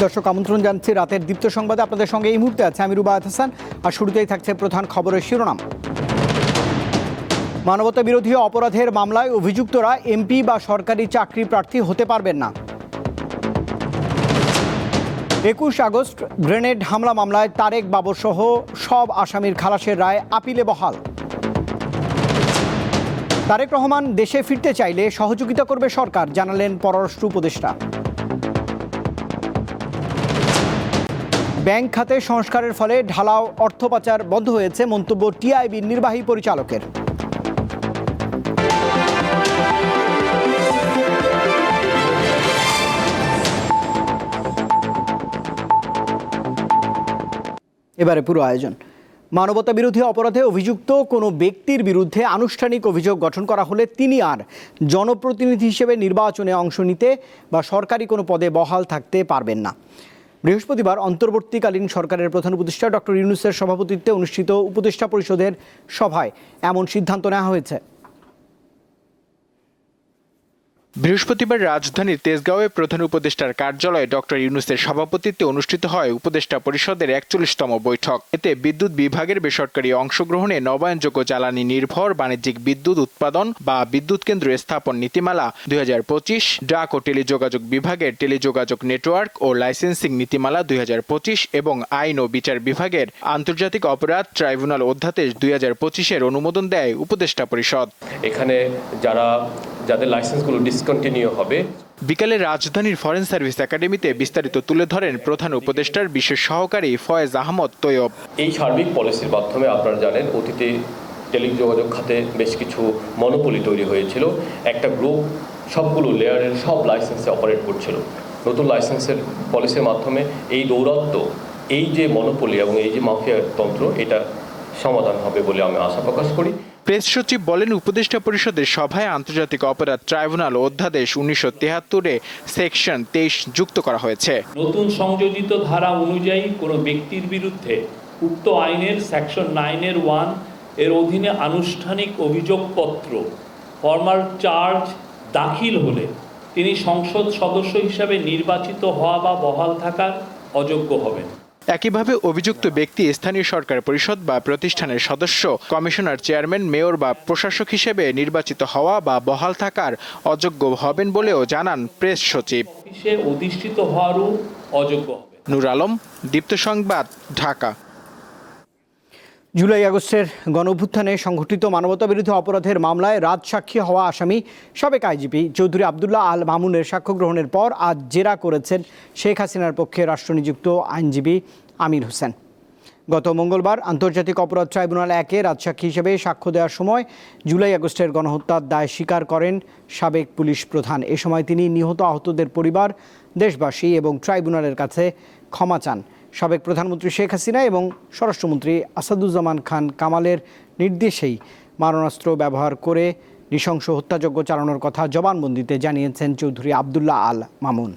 দর্শক আমন্ত্রণ জানাচ্ছি রাতের দীপ্ত সংবাদে। আপনাদের সঙ্গে এই মুহূর্তে আছে আমি রুবায়েত হাসান। আর শুরুতেই থাকছে প্রধান খবরের শিরোনাম। মানবতা বিরোধী অপরাধের মামলায় অভিযুক্তরা এমপি বা সরকারি চাকরি প্রার্থী হতে পারবেন না। 21 আগস্ট গ্রেনেড হামলা মামলায় তারেক বাবর সহ সব আসামির খালাসের রায় আপিলে বহাল। তারেক রহমান দেশে ফিরতে চাইলে সহযোগিতা করবে সরকার, জানালেন পররাষ্ট্র উপদেষ্টা। ব্যাংক খাতে সংস্কারের ফলে ঢালাও অর্থ পাচার বন্ধ হয়েছে, মন্তব্য টিআইবির নির্বাহী পরিচালকের। এবারে পুরো আয়োজন। মানবতা বিরোধী অপরাধে অভিযুক্ত কোনো ব্যক্তির বিরুদ্ধে আনুষ্ঠানিক অভিযোগ গঠন করা হলে তিনি আর জনপ্রতিনিধি হিসেবে নির্বাচনে অংশ নিতে বা সরকারি কোনো পদে বহাল থাকতে পারবেন না। বৃহস্পতিবার অন্তর্বর্তীকালীন সরকারের প্রধান উপদেষ্টা ডক্টর ইউনূসের সভাপতিত্বে অনুষ্ঠিত উপদেষ্টা পরিষদের সভায় এমন সিদ্ধান্ত নেওয়া হয়েছে। বৃহস্পতিবার রাজধানীর তেজগাঁওয়ে প্রধান উপদেষ্টার কার্যালয়ে ডক্টর ইউনূসের সভাপতিত্বে অনুষ্ঠিত হয় উপদেষ্টা পরিষদের 41তম বৈঠক। এতে বিদ্যুৎ বিভাগের বেসরকারি অংশগ্রহণে নবায়নযোগ্য জ্বালানি নির্ভর বাণিজ্যিক বিদ্যুৎ উৎপাদন বা বিদ্যুৎ কেন্দ্র স্থাপন নীতিমালা 2025, ডাক ও টেলিযোগাযোগ বিভাগের টেলিযোগাযোগ নেটওয়ার্ক ও লাইসেন্সিং নীতিমালা 2025 এবং আইন ও বিচার বিভাগের আন্তর্জাতিক অপরাধ ট্রাইব্যুনাল অধ্যাদেশ 2025-এর অনুমোদন দেয় উপদেষ্টা পরিষদ। এখানে যাদের লাইসেন্সগুলো ডিসকন্টিনিউ হবে। বিকালে রাজধানীর ফরেন সার্ভিস একাডেমিতে বিস্তারিত তুলে ধরেন প্রধান উপদেষ্টার বিশেষ সহকারী ফয়েজ আহমদ তৈয়ব। এই সার্বিক পলিসির মাধ্যমে আপনারা জানেন অতীতে টেলিযোগাযোগ খাতে বেশ কিছু মনোপলি তৈরি হয়েছিল। একটা গ্রুপ সবগুলো লেয়ারের সব লাইসেন্সে অপারেট করছিল। নতুন লাইসেন্সের পলিসির মাধ্যমে এই দৌরাত্ম্য, এই যে মনোপলি এবং এই যে মাফিয়ার তন্ত্র, এটা সমাধান হবে বলে আমি আশা প্রকাশ করি। প্রেস সচিব বলেন, উপদেষ্টা পরিষদের সভায় আন্তর্জাতিক অপরাধ ট্রাইব্যুনাল অধ্যাদেশ 1973-এ সেকশন 23 যুক্ত করা হয়েছে। নতুন সংযোজিত ধারা অনুযায়ী কোনো ব্যক্তির বিরুদ্ধে উক্ত আইনের সেকশন 9(1) এর অধীনে আনুষ্ঠানিক অভিযোগপত্র ফর্মাল চার্জ দাখিল হলে তিনি সংসদ সদস্য হিসাবে নির্বাচিত হওয়া বা বহাল থাকার অযোগ্য হবেন। একইভাবে অভিযুক্ত ব্যক্তি স্থানীয় সরকার পরিষদ বা প্রতিষ্ঠানের সদস্য, কমিশনার, চেয়ারম্যান, মেয়র বা প্রশাসক হিসেবে নির্বাচিত হওয়া বা বহাল থাকার অযোগ্য হবেন বলেও জানান প্রেস সচিব। অফিসে অধিষ্ঠিত হওয়ারও অযোগ্য হবে। নূর আলম, দীপ্ত সংবাদ, ঢাকা। জুলাই আগস্টের গণঅভ্যুত্থানে সংঘটিত মানবতা বিরোধী অপরাধের মামলায় রাজসাক্ষী হওয়া আসামি সাবেক আইজিপি চৌধুরী আবদুল্লাহ আল মামুনের সাক্ষ্য গ্রহণের পর আজ জেরা করেছেন শেখ হাসিনার পক্ষে রাষ্ট্রনিযুক্ত আইনজীবী আমির হোসেন। গত মঙ্গলবার আন্তর্জাতিক অপরাধ ট্রাইব্যুনাল 1-এ রাজসাক্ষী হিসেবে সাক্ষ্য দেওয়ার সময় জুলাই আগস্টের গণহত্যার দায় স্বীকার করেন সাবেক পুলিশ প্রধান। এ সময় তিনি নিহত আহতদের পরিবার, দেশবাসী এবং ট্রাইব্যুনালের কাছে ক্ষমা চান। সাবেক প্রধানমন্ত্রী শেখ হাসিনা এবং স্বরাষ্ট্রমন্ত্রী আসাদুজ্জামান খান কামালের নির্দেশেই মারণাস্ত্র ব্যবহার করে নৃশংস হত্যাযজ্ঞ চালানোর কথা জবানবন্দিতে জানিয়েছেন চৌধুরী আবদুল্লাহ আল মামুন।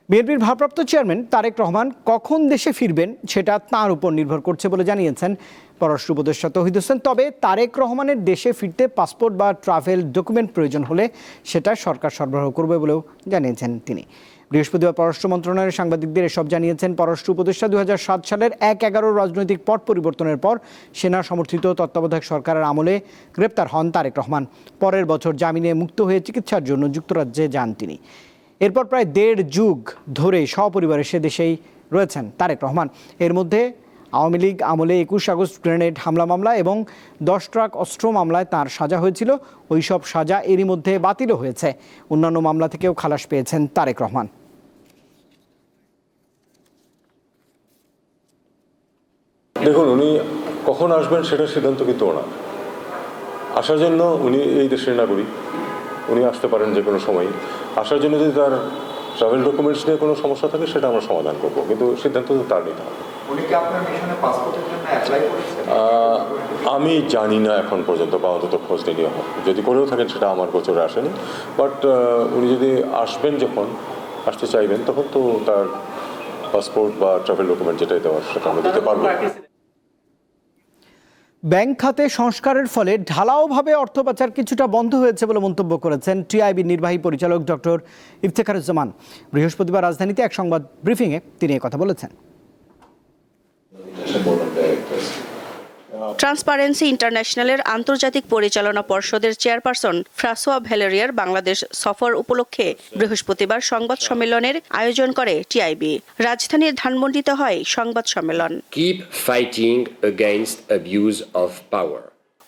বিএনপির ভারপ্রাপ্ত চেয়ারম্যান তারেক রহমান কখন দেশে ফিরবেন সেটা তাঁর উপর নির্ভর করছে বলে জানিয়েছেন পররাষ্ট্র উপদেষ্টা তৌহিদ হোসেন। তবে তারেক রহমানের দেশে ফিরতে পাসপোর্ট বা ট্রাভেল ডকুমেন্ট প্রয়োজন হলে সেটা সরকার সরবরাহ করবে বলেও জানিয়েছেন তিনি। বৃহস্পতিবার পররাষ্ট্র মন্ত্রণালয়ের সাংবাদিকদের এসব জানিয়েছেন পররাষ্ট্র উপদেষ্টা। 2007 সালের 1/11 রাজনৈতিক পট পরিবর্তনের পর সেনা সমর্থিত তত্ত্বাবধায়ক সরকারের আমলে গ্রেপ্তার হন তারেক রহমান। পরের বছর জামিনে মুক্ত হয়ে চিকিৎসার জন্য যুক্তরাজ্যে যান তিনি। এরপর প্রায় 1.5 যুগ ধরে সপরিবারে সে দেশেই রয়েছেন তারেক রহমান। এর মধ্যে আওয়ামী লীগ আমলে 21 আগস্ট গ্রেনেড হামলা মামলা এবং 10 ট্রাক অস্ত্র মামলায় তার সাজা হয়েছিল। ওই সব সাজা এরই মধ্যে বাতিলও হয়েছে। অন্যান্য মামলা থেকেও খালাস পেয়েছেন তারেক রহমান। দেখুন, উনি কখন আসবেন সেটার সিদ্ধান্ত কিন্তু ওনার। আসার জন্য উনি এই দেশের নাগরিক, উনি আসতে পারেন যে কোনো সময়। আসার জন্য যদি তার ট্রাভেল ডকুমেন্টস নিয়ে কোনো সমস্যা থাকে সেটা আমরা সমাধান করবো, কিন্তু সিদ্ধান্ত তো তার নিতে হবে। আমি জানি না এখন পর্যন্ত, বা অন্তত খোঁজ নিয়ে হবে। যদি করেও থাকেন সেটা আমার গোচরে আসেনি। বাট উনি যদি আসবেন, যখন আসতে চাইবেন, তখন তো তার পাসপোর্ট বা ট্রাভেল ডকুমেন্ট যেটাই দেওয়ার সেটা আমরা দিতে পারবো। ব্যাংক খাতে সংস্কারের ফলে ঢালাওভাবে অর্থ পাচার কিছুটা বন্ধ হয়েছে বলে মন্তব্য করেছেন টিআইবির নির্বাহী পরিচালক ডক্টর ইফতেখারুজ্জামান। বৃহস্পতিবার রাজধানীতে এক সংবাদ ব্রিফিংয়ে তিনি কথা বলেছেন। ট্রান্সপারেন্সি ইন্টারন্যাশনালের আন্তর্জাতিক পরিচালনা পর্ষদের চেয়ারপারসন ফ্রাসোয়া ভ্যালেরিয়ার বাংলাদেশ সফর উপলক্ষে বৃহস্পতিবার সংবাদ সম্মেলনের আয়োজন করে টিআইবি। রাজধানীর ধানমন্ডিতে হয় সংবাদ সম্মেলন। Keep fighting against abuse of power.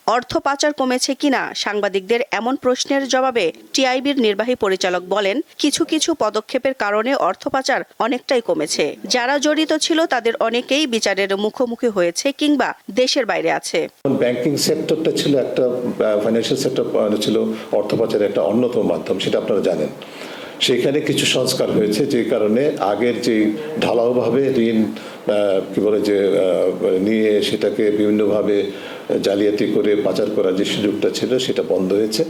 অর্থ পাচার কমেছে কিনা সাংবাদিকদের এমন প্রশ্নের জবাবে টিআইবির নির্বাহী পরিচালক বলেন, কিছু কিছু পদক্ষেপের কারণে অর্থ পাচার অনেকটাই কমেছে। যারা জড়িত ছিল তাদের অনেকেই বিচারের মুখোমুখি হয়েছে কিংবা দেশের বাইরে আছে। ব্যাংকিং সেক্টরটা ছিল একটা, ফাইন্যান্সিয়াল সেক্টর ছিল অর্থ পাচারের একটা অন্যতম মাধ্যম, সেটা আপনারা জানেন। সেখানে কিছু সংস্কার হয়েছে, যে কারণে আগের যে ঢালাওভাবে ঋণ নিয়ে সেটাকে বিভিন্নভাবে জালিয়াতি করে পাচার করার যে সুযোগটা ছিল সেটা বন্ধ হয়েছে।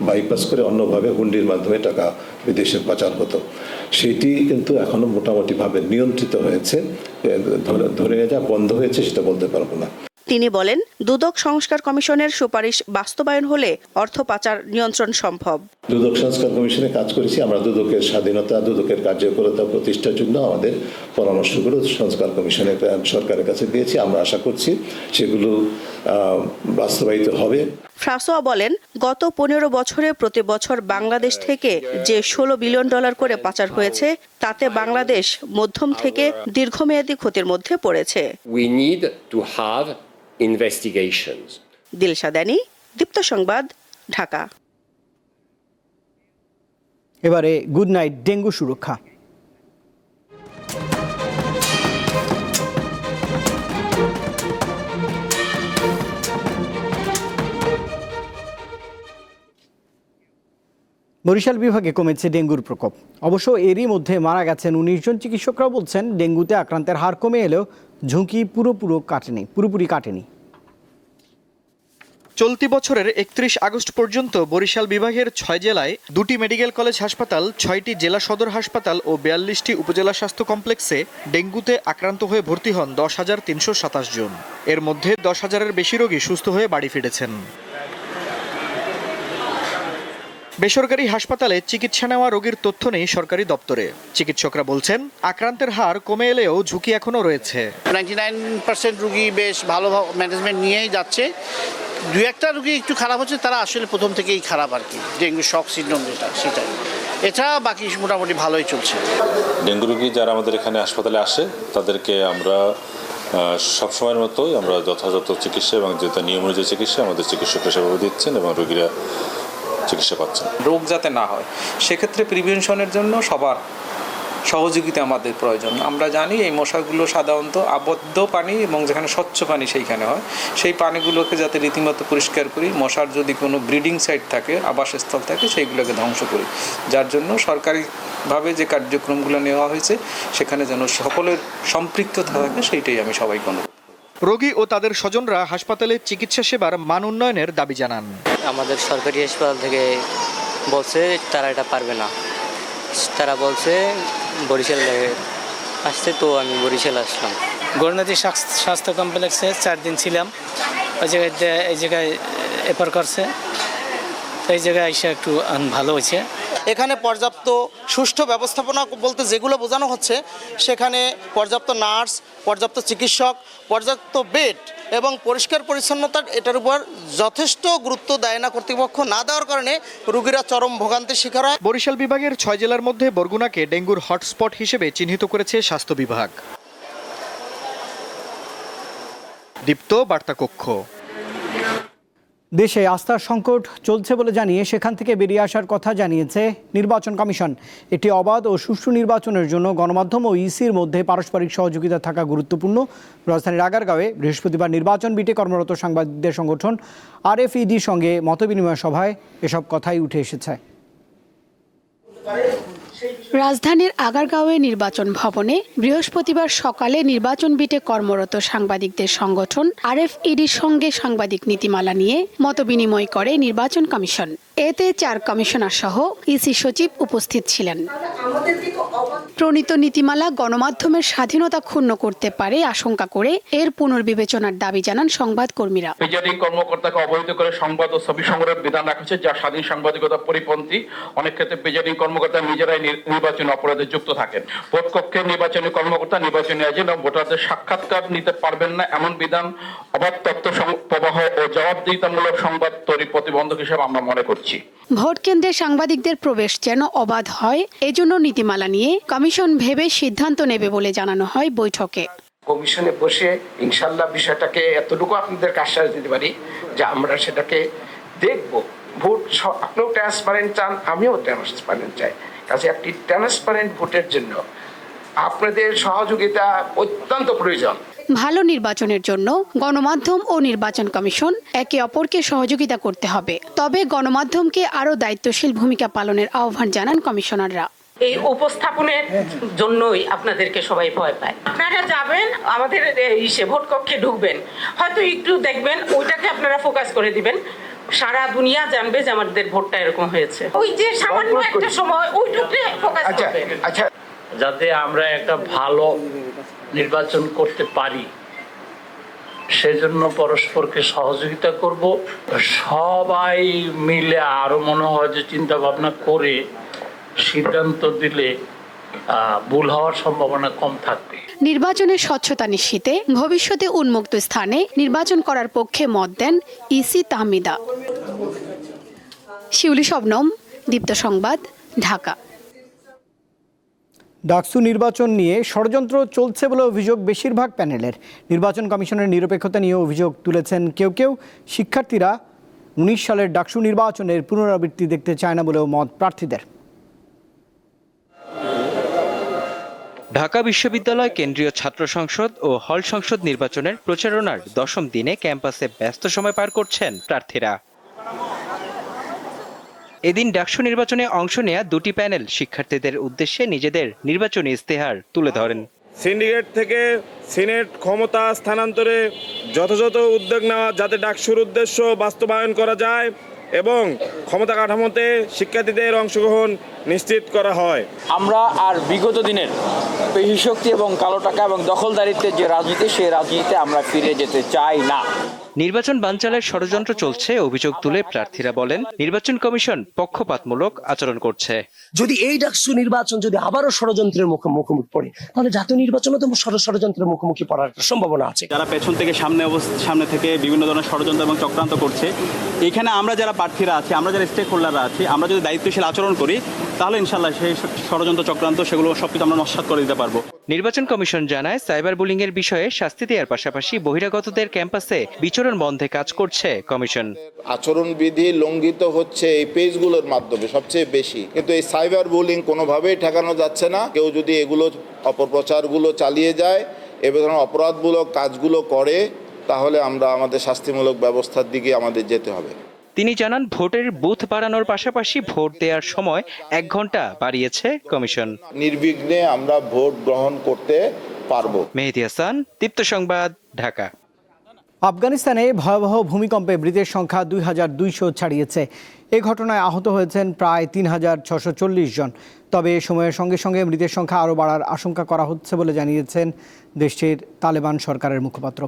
বাইপাস করে অন্যভাবে হুন্ডির মাধ্যমে টাকা বিদেশে পাচার হতো, সেটি কিন্তু এখনো মোটামুটিভাবে নিয়ন্ত্রিত হয়েছে। ধরে যা বন্ধ হয়েছে সেটা বলতে পারবো না। তিনি বলেন, দুদক সংস্কার কমিশনের সুপারিশ বাস্তবায়ন হলে অর্থ পাচার নিয়ন্ত্রণ সম্ভব। দুদক সংস্কার কমিশনে কাজ করেছি আমরা। দুদকের স্বাধীনতা, দুদকের কার্যকরতা প্রতিষ্ঠার জন্য আমাদের পরামর্শগুলো সংস্কার কমিশনের সরকারের কাছে দিয়েছি। আমরা আশা করছি সেগুলো বাস্তবায়িত হবে। ফ্রাসোয়া বলেন, গত 15 বছরে প্রতি বছর বাংলাদেশ থেকে যে $16 বিলিয়ন করে পাচার হয়েছে, তাতে বাংলাদেশ মধ্যম থেকে দীর্ঘমেয়াদী ক্ষতির মধ্যে পড়েছে। We need to have investigations. Dilshan দানি, দীপ্ত সংবাদ, ঢাকা। এবারে গুড নাইট ডেঙ্গু সুরক্ষা। বরিশাল বিভাগে কমেছে ডেঙ্গুর প্রকোপ। অবশ্য এরই মধ্যে মারা গেছেন 19 জন। চিকিৎসকরাও বলছেন, ডেঙ্গুতে আক্রান্তের হার কমে এলেও ঝুঁকি পুরোপুরি কাটেনি। চলতি বছরের 31 আগস্ট পর্যন্ত বরিশাল বিভাগের 6 জেলায় 2টি মেডিকেল কলেজ হাসপাতাল, 6টি জেলা সদর হাসপাতাল ও 42টি উপজেলা স্বাস্থ্য কমপ্লেক্সে ডেঙ্গুতে আক্রান্ত হয়ে ভর্তি হন 10,327 জন। এর মধ্যে 10,000-এর বেশি রোগী সুস্থ হয়ে বাড়ি ফিরেছেন। বেসরকারি হাসপাতালে চিকিৎসা নেওয়া রোগীর তথ্য নেই সরকারি দপ্তরে। চিকিৎসকরা বলছেন, আক্রান্তের হার কমে এলেও ঝুঁকি এখনো রয়েছে। 99% রোগী বেশ ভালো ম্যানেজমেন্ট নিয়েই যাচ্ছে। 2-1টা রোগী একটু খারাপ হচ্ছে, তারা আসলে প্রথম থেকেই খারাপ আর কি, ডেঙ্গু শক সিনড্রোম সেটাই। এছাড়া বাকি মোটামুটি ভালোই চলছে। ডেঙ্গু রোগী যারা আমাদের এখানে হাসপাতালে আসে তাদেরকে আমরা সবসময়ের মতোই আমরা যথাযথ চিকিৎসা এবং যেটা নিয়ম অনুযায়ী চিকিৎসা আমাদের চিকিৎসকরা সেভাবে দিচ্ছেন এবং রোগীরা চিকিৎসা পাচ্ছেন। রোগ যাতে না হয় সেক্ষেত্রে প্রিভেনশনের জন্য সবার সহযোগিতা আমাদের প্রয়োজন। আমরা জানি এই মশাগুলো সাধারণত আবদ্ধ পানি এবং যেখানে স্বচ্ছ পানি সেইখানে হয়, সেই পানিগুলোকে যাতে রীতিমতো পরিষ্কার করি, মশার যদি কোনো ব্রিডিং সাইট থাকে, আবাসস্থল থাকে, সেইগুলোকে ধ্বংস করি। যার জন্য সরকারিভাবে যে কার্যক্রমগুলো নেওয়া হয়েছে সেখানে যেন সকলের সম্পৃক্ততা থাকে, সেইটাই আমি সবাইকে অনুরোধ। রোগী ও তাদের স্বজনরা হাসপাতালে চিকিৎসা সেবার মান উন্নয়নের দাবি জানান। আমাদের সরকারি হাসপাতাল থেকে বলছে তারা এটা পারবে না, তারা বলছে বরিশালে আসছে, তো আমি বরিশাল আসলাম। গৌরনদী স্বাস্থ্য কমপ্লেক্সে 4 দিন ছিলাম। এই জায়গায় এপার করছে, এই জায়গায় এসে একটু ভালো হয়েছে। এখানে পর্যাপ্ত সুষ্ঠু ব্যবস্থাপনা বলতে যেগুলো বোঝানো হচ্ছে, সেখানে পর্যাপ্ত নার্স, পর্যাপ্ত চিকিৎসক, পর্যাপ্ত বেড এবং পরিষ্কার পরিচ্ছন্নতার এটার উপর যথেষ্ট গুরুত্ব দেয় না কর্তৃপক্ষ। না দেওয়ার কারণে রোগীরা চরম ভোগান্তির শিকার হয়। বরিশাল বিভাগের 6 জেলার মধ্যে বরগুনাকে ডেঙ্গুর হটস্পট হিসেবে চিহ্নিত করেছে স্বাস্থ্য বিভাগ। দীপ্ত বার্তা কক্ষ। দেশে আস্থার সংকট চলছে বলে জানিয়ে সেখান থেকে বেরিয়ে আসার কথা জানিয়েছে নির্বাচন কমিশন। একটি অবাধ ও সুষ্ঠু নির্বাচনের জন্য গণমাধ্যম ও ইসির মধ্যে পারস্পরিক সহযোগিতা থাকা গুরুত্বপূর্ণ। রাজধানীর আগারগাঁওয়ে বৃহস্পতিবার নির্বাচন বিটে কর্মরত সাংবাদিকদের সংগঠন RFEDর সঙ্গে মতবিনিময় সভায় এসব কথাই উঠে এসেছে। রাজধানীর আগারগাঁওয়ে নির্বাচন ভবনে বৃহস্পতিবার সকালে নির্বাচন বিটে কর্মরত সাংবাদিকদের সংগঠন RFEDর সঙ্গে সাংবাদিক নীতিমালা নিয়ে মতবিনিময় করে নির্বাচন কমিশন। এতে 4 কমিশনার সহ ইসি সচিব উপস্থিত ছিলেন। প্রণীত নীতিমালা গণমাধ্যমের স্বাধীনতা ক্ষুণ্ণ করতে পারে আশঙ্কা করে এর পুনর্বিবেচনার দাবি জানান সংবাদকর্মীরা। প্রিজাইডিং কর্মকর্তাকে অবহিত করে সংবাদ ও ছবি সংগ্রহের বিধান রাখা হয়েছে, যা স্বাধীন সাংবাদিকতা পরিপন্থী। অনেক ক্ষেত্রে প্রিজাইডিং কর্মকর্তা নিজেরাই নির্বাচনী অপরাধে যুক্ত থাকেন। ভোট কক্ষে নির্বাচনী কর্মকর্তা নির্বাচনী এজেন্ট এবং ভোটারদের সাক্ষাৎকার নিতে পারবেন না, এমন বিধান অবাধ তথ্য প্রবাহ ও জবাবদিহিতামূলক সংবাদ তৈরি প্রতিবন্ধক হিসেবে আমরা মনে করছি। ভোট কেন্দ্রে সাংবাদিকদের প্রবেশ যেন অবাধ হয়, এজন্য নীতিমালা নিয়ে কমিশন ভেবে সিদ্ধান্ত নেবে বলে জানানো হয় বৈঠকে। কমিশনে বসে ইনশাল্লাহ বিষয়টাকে এতটুকু আপনাদেরকে আশ্বাস দিতে পারি যে আমরা সেটাকে দেখব। ভোট আপনিও ট্রান্সপারেন্ট চান, আমিও ট্রান্সপারেন্ট চাই। কাজে একটি ট্রান্সপারেন্ট ভোটের জন্য আপনাদের সহযোগিতা অত্যন্ত প্রয়োজন। ভালো নির্বাচনের জন্য গণমাধ্যম ও নির্বাচন কমিশন একে অপরকে সহযোগিতা করতে হবে। তবে গণমাধ্যমকে আরও দায়িত্বশীল ভূমিকা পালনের আহ্বান জানান কমিশনাররা। এই উপস্থাপনের জন্যই আপনাদেরকে সবাই ভয় পায়। আপনারা যাবেন আমাদের ভোট কক্ষে ঢুকবেন, হয়তো একটু দেখবেন, ওইটাকে আপনারা ফোকাস করে দিবেন, সারা দুনিয়া জানবে যে আমাদের ভোটটা এরকম হয়েছে। ওই যে সামান্য একটা সময় ওইটাতে ফোকাস করবেন। আচ্ছা, যাতে আমরা একটা ভালো নির্বাচন করতে পারি সেজন্য পরস্পরকে সহযোগিতা করব। সবাই মিলে আরো মনে হয় যে চিন্তা ভাবনা করে সিদ্ধান্ত দিলে ভুল হওয়ার সম্ভাবনা কম থাকবে। নির্বাচনের স্বচ্ছতা নিশ্চিতে ভবিষ্যতে উন্মুক্ত স্থানে নির্বাচন করার পক্ষে মত দেন ইসি তাহমিদা। শিউলি শবনম, দীপ্ত সংবাদ, ঢাকা। ডাকসু নির্বাচন নিয়ে ষড়যন্ত্র চলছে বলে অভিযোগ বেশিরভাগ প্যানেলের। নির্বাচন কমিশনের নিরপেক্ষতা নিয়ে অভিযোগ তুলেছেন কেউ কেউ। শিক্ষার্থীরা 19 সালের ডাকসু নির্বাচনের পুনরাবৃত্তি দেখতে চায় না বলেও মত প্রার্থীদের। ঢাকা বিশ্ববিদ্যালয় কেন্দ্রীয় ছাত্র সংসদ ও হল সংসদ নির্বাচনের প্রচারণার 10ম দিনে ক্যাম্পাসে ব্যস্ত সময় পার করছেন প্রার্থীরা। এদিন ডাকসু নির্বাচনে অংশ নেয়া দুটি প্যানেল শিক্ষার্থীদের উদ্দেশ্যে নিজেদের নির্বাচনী ইস্তেহার তুলে ধরেন। সিন্ডিকেট থেকে সিনেট ক্ষমতা স্থানান্তরে যথাযথ উদ্যোগ নেওয়া, যাতে ডাকসুর উদ্দেশ্য বাস্তবায়ন করা যায় এবং ক্ষমতা কাঠামোতে শিক্ষার্থীদের অংশগ্রহণ নিশ্চিত করা হয়। আমরা আর বিগত দিনের পেশি এবং কালো টাকা এবং দখলদারিত্বের যে রাজনীতি, সেই রাজনীতিতে আমরা ফিরে যেতে চাই না। নির্বাচন বানচালের ষড়যন্ত্র চলছে অভিযোগ তুলে প্রার্থীরা বলেন নির্বাচন কমিশন পক্ষপাতমূলক আচরণ করছে। যদি এই ডাকসু নির্বাচন যদি আবারও ষড়যন্ত্রের মুখোমুখি পড়ে, তাহলে জাতীয় নির্বাচনও তো ষড়যন্ত্রের মুখোমুখি পড়ার সম্ভাবনা আছে। যারা পেছন থেকে সামনে থেকে বিভিন্ন ধরনের ষড়যন্ত্র এবং চক্রান্ত করছে, এখানে আমরা যারা প্রার্থীরা আছি, আমরা যারা স্টেক হোল্ডাররা আছি, আমরা যদি দায়িত্বশীল আচরণ করি, তাহলে ইনশাল্লাহ সেই ষড়যন্ত্র চক্রান্ত সেগুলো সবকিছু আমরা নস্যাৎ করে দিতে পারবো। নির্বাচন কমিশন জানায় সাইবার বুলিং এর বিষয়ে শাস্তি দেওয়ার পাশাপাশি বহিরাগতদের ক্যাম্পাসে বিচরণ বন্ধে কাজ করছে কমিশন। আচরণবিধি লঙ্ঘিত হচ্ছে এই পেজগুলোর মাধ্যমে সবচেয়ে বেশি, কিন্তু এই সাইবার বুলিং কোনোভাবেই ঠেকানো যাচ্ছে না। কেউ যদি এগুলো অপপ্রচারগুলো চালিয়ে যায়, এ ধরনের অপরাধমূলক কাজগুলো করে, তাহলে আমরা আমাদের শাস্তিমূলক ব্যবস্থার দিকে আমাদের যেতে হবে। তিনি জানান ভোটের বুথ বাড়ানোর পাশাপাশি ভোট দেওয়ার সময় 1 ঘন্টা বাড়িয়েছে কমিশন। নির্বিঘ্নে আমরা ভোট গ্রহণ করতে পারবো। মেহেদী হাসান, দীপ্ত সংবাদ, ঢাকা। আফগানিস্তানে ভয়াবহ ভূমিকম্পে মৃতের সংখ্যা 2200 ছাড়িয়েছে। এ ঘটনায় আহত হয়েছেন প্রায় 3640 জন। তবে সময়ের সঙ্গে সঙ্গে মৃতের সংখ্যা আরও বাড়ার আশঙ্কা করা হচ্ছে বলে জানিয়েছেন দেশটির তালেবান সরকারের মুখপাত্র।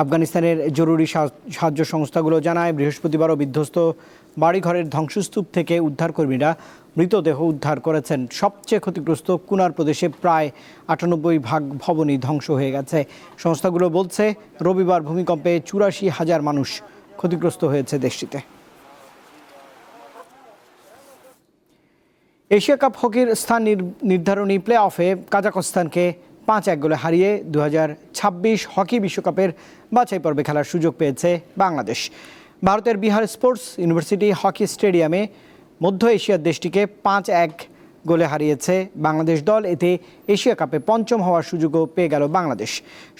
আফগানিস্তানের জরুরি সাহায্য সংস্থাগুলো জানায় বৃহস্পতিবারও বিধ্বস্ত বাড়িঘরের ধ্বংসস্তূপ থেকে উদ্ধারকর্মীরা মৃতদেহ উদ্ধার করেছেন। সবচেয়ে ক্ষতিগ্রস্ত কুনার প্রদেশে প্রায় 98% ভবনই ধ্বংস হয়ে গেছে। সংস্থাগুলো বলছে রবিবার ভূমিকম্পে 84,000 মানুষ ক্ষতিগ্রস্ত হয়েছে দেশটিতে। এশিয়া কাপ হকির স্থান নির্ধারণী প্লে অফে কাজাখস্তানকে 5-1 গোলে হারিয়ে 2026 হকি বিশ্বকাপের বাছাই পর্বে খেলার সুযোগ পেয়েছে বাংলাদেশ। ভারতের বিহার স্পোর্টস ইউনিভার্সিটি হকি স্টেডিয়ামে মধ্য এশিয়ার দেশটিকে 5-1 গোলে হারিয়েছে বাংলাদেশ দল। এতে এশিয়া কাপে পঞ্চম হওয়ার সুযোগও পেয়ে গেল বাংলাদেশ।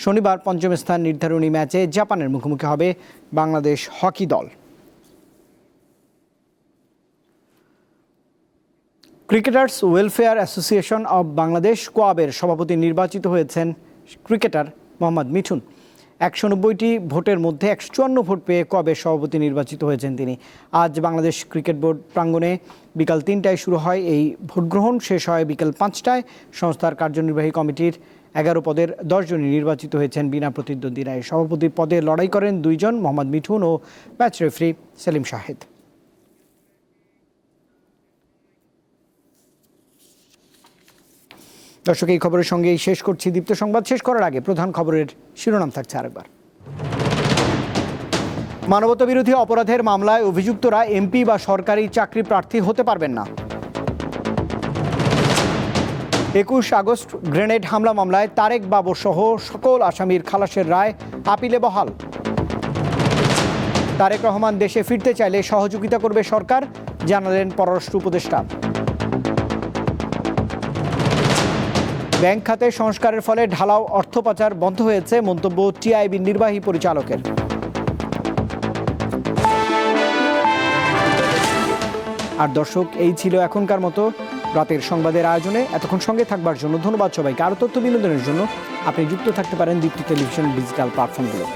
শনিবার পঞ্চম স্থান নির্ধারণী ম্যাচে জাপানের মুখোমুখি হবে বাংলাদেশ হকি দল। Cricketers welfare association of Bangladesh কোয়াবের সভাপতি নির্বাচিত হয়েছেন ক্রিকেটার মোহাম্মদ মিঠুন। 190টি ভোটের মধ্যে 154 ভোট পেয়ে কবের সভাপতি নির্বাচিত হয়েছেন তিনি। আজ বাংলাদেশ ক্রিকেট বোর্ড প্রাঙ্গণে বিকাল 3টায় শুরু হয় এই ভোট গ্রহণ, শেষ হয় বিকেল 5টায়। সংস্থার কার্যনির্বাহী কমিটির 11 পদের 10 জনই নির্বাচিত হয়েছেন বিনা প্রতিদ্বন্দ্বিতায়। সভাপতি পদে লড়াই করেন 2 জন, মোহাম্মদ মিঠুন ও ম্যাচ রেফারি সেলিম শাহেদ। দর্শক, এই খবরের সঙ্গেই শেষ করছি দীপ্ত সংবাদ। শেষ করার আগে প্রধান খবরের শিরোনাম থাকছে আরেকবার। মানবতা বিরোধী অপরাধের মামলায় অভিযুক্তরা এমপি বা সরকারি চাকরি প্রার্থী হতে পারবেন না। 21 আগস্ট গ্রেনেড হামলা মামলায় তারেক বাবর সহ সকল আসামির খালাসের রায় আপিলে বহাল। তারেক রহমান দেশে ফিরতে চাইলে সহযোগিতা করবে সরকার, জানালেন পররাষ্ট্র উপদেষ্টা। ব্যাংক খাতে সংস্কারের ফলে ঢালাও অর্থ পাচার বন্ধ হয়েছে, মন্তব্য টিআইবির নির্বাহী পরিচালকের। আর দর্শক, এই ছিল এখনকার মতো রাতের সংবাদের আয়োজনে। এতক্ষণ সঙ্গে থাকবার জন্য ধন্যবাদ সবাইকে। আরও তথ্য বিনোদনের জন্য আপনি যুক্ত থাকতে পারেন দীপ্তি টেলিভিশন ডিজিটাল প্ল্যাটফর্মগুলো।